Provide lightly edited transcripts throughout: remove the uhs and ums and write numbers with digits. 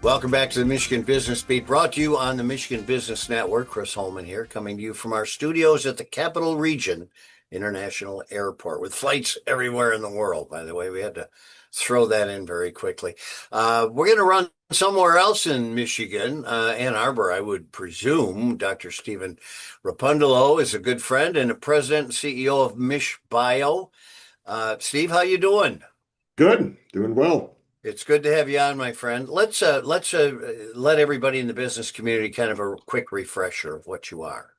Welcome back to the Michigan Business Beat, brought to you on the Michigan Business Network. Chris Holman here, coming to you from our studios at the Capital Region International Airport, with flights everywhere in the world, by the way. We had to throw that in very quickly. We're going to run somewhere else in Michigan, Ann Arbor, I would presume. Dr. Stephen Rapundalo is a good friend and the president and CEO of MichBio. Steve, how you doing? Good, doing well. It's good to have you on, my friend. Let's let everybody in the business community kind of a quick refresher of what you are.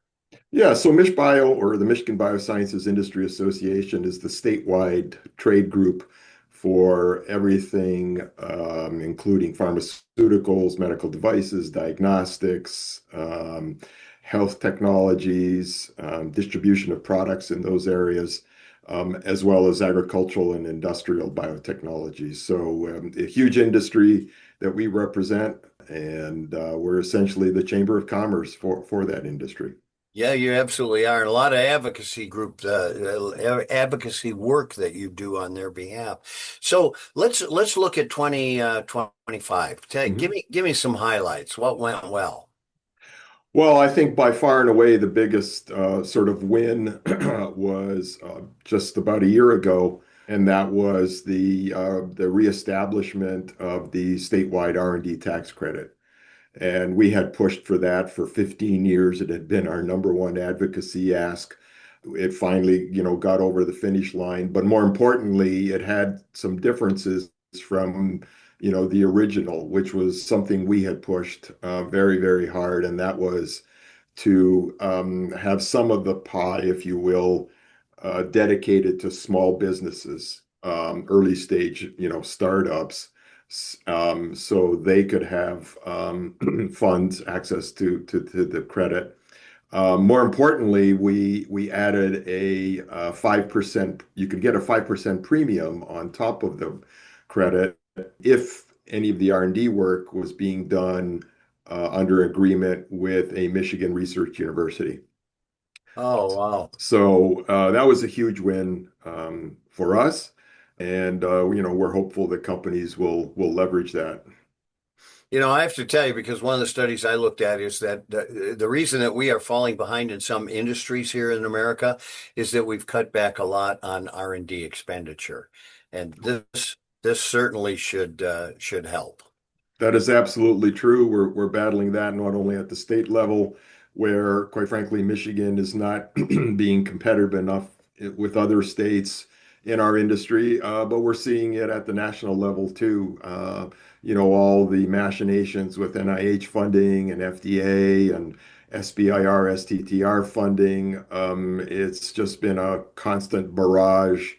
Yeah, so MichBio, or the Michigan Biosciences Industry Association, is the statewide trade group for everything, including pharmaceuticals, medical devices, diagnostics, health technologies, distribution of products in those areas, as well as agricultural and industrial biotechnology. So a huge industry that we represent, and we're essentially the Chamber of Commerce for that industry. Yeah, you absolutely are. And a lot of advocacy work that you do on their behalf. So let's look at 2025. Give me some highlights. What went well? Well, I think by far and away the biggest sort of win was just about a year ago, and that was the reestablishment of the statewide R&D tax credit. And we had pushed for that for 15 years. It had been our number one advocacy ask. It finally, got over the finish line. But more importantly, it had some differences from, the original, which was something we had pushed very, very hard. And that was to have some of the pie, if you will, dedicated to small businesses, early stage, startups, so they could have funds, access to the credit. More importantly, we added a 5%. You could get a 5% premium on top of the credit if any of the R&D work was being done under agreement with a Michigan research university. Oh, wow. So that was a huge win for us, and we're hopeful that companies will leverage that. I have to tell you, because one of the studies I looked at is that the reason that we are falling behind in some industries here in America is that we've cut back a lot on R&D expenditure, and this certainly should help. That is absolutely true. We're battling that not only at the state level, where, quite frankly, Michigan is not being competitive enough with other states in our industry, but we're seeing it at the national level too. All the machinations with NIH funding and FDA and SBIR, STTR funding. It's just been a constant barrage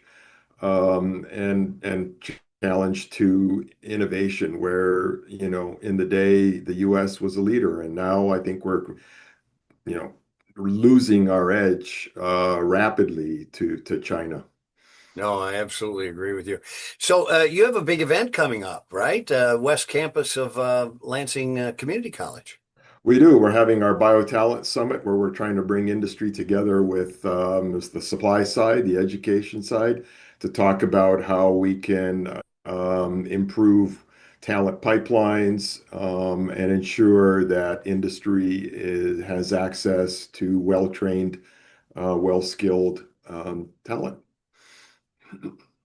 and challenge to innovation where, in the day the US was a leader, and now I think we're losing our edge rapidly to China. No, I absolutely agree with you. So you have a big event coming up, right? West Campus of Lansing Community College. We do. We're having our BioTalent Summit where we're trying to bring industry together with the supply side, the education side, to talk about how we can improve talent pipelines and ensure that has access to well-trained, well-skilled talent.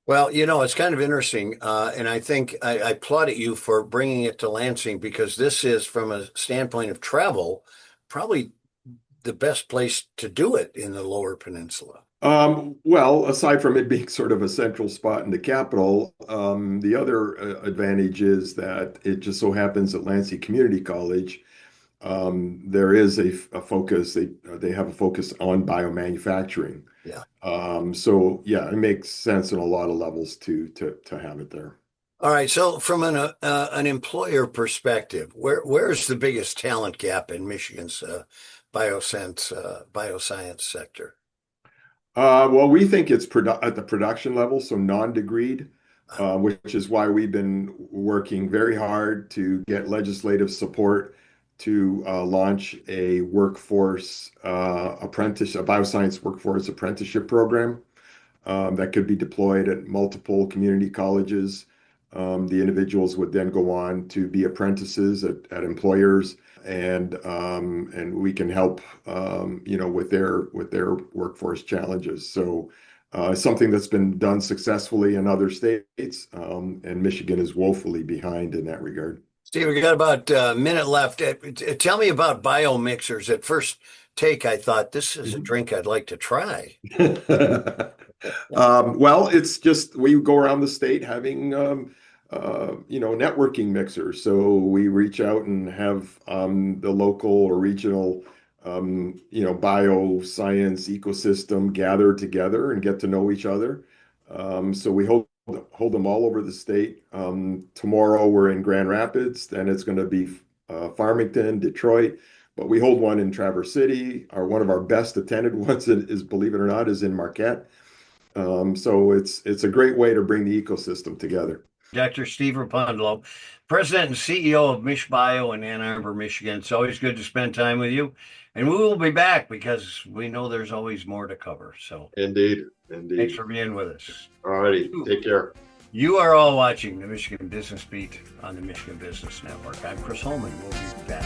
Well, it's kind of interesting, and I think I applaud you for bringing it to Lansing, because this is, from a standpoint of travel, probably the best place to do it in the Lower Peninsula. Well, aside from it being sort of a central spot in the capital, the other advantage is that it just so happens at Lansing Community College, there is a focus. They have a focus on biomanufacturing. Yeah. So yeah, it makes sense in a lot of levels to have it there. All right. So from an employer perspective, where's the biggest talent gap in Michigan's bioscience sector? Well, we think it's at the production level, so non-degreed, which is why we've been working very hard to get legislative support to launch a bioscience workforce apprenticeship program that could be deployed at multiple community colleges The individuals would then go on to be apprentices at employers, and we can help with their workforce challenges. So something that's been done successfully in other states, and Michigan is woefully behind in that regard. Steve, we got about a minute left. Tell me about BioMixers. At first take, I thought this is a drink I'd like to try. Well, it's just we go around the state having networking mixers. So we reach out and have the local or regional bioscience ecosystem gather together and get to know each other. So we hold them all over the state. Tomorrow we're in Grand Rapids, then it's going to be Farmington, Detroit. But we hold one in Traverse City. One of our best attended ones is, believe it or not, is in Marquette. So it's a great way to bring the ecosystem together. Dr. Stephen Rapundalo, President and CEO of MichBio in Ann Arbor, Michigan. It's always good to spend time with you. And we will be back because we know there's always more to cover. So Indeed. Thanks for being with us. All righty. Take care. You are all watching the Michigan Business Beat on the Michigan Business Network. I'm Chris Holman. We'll be back.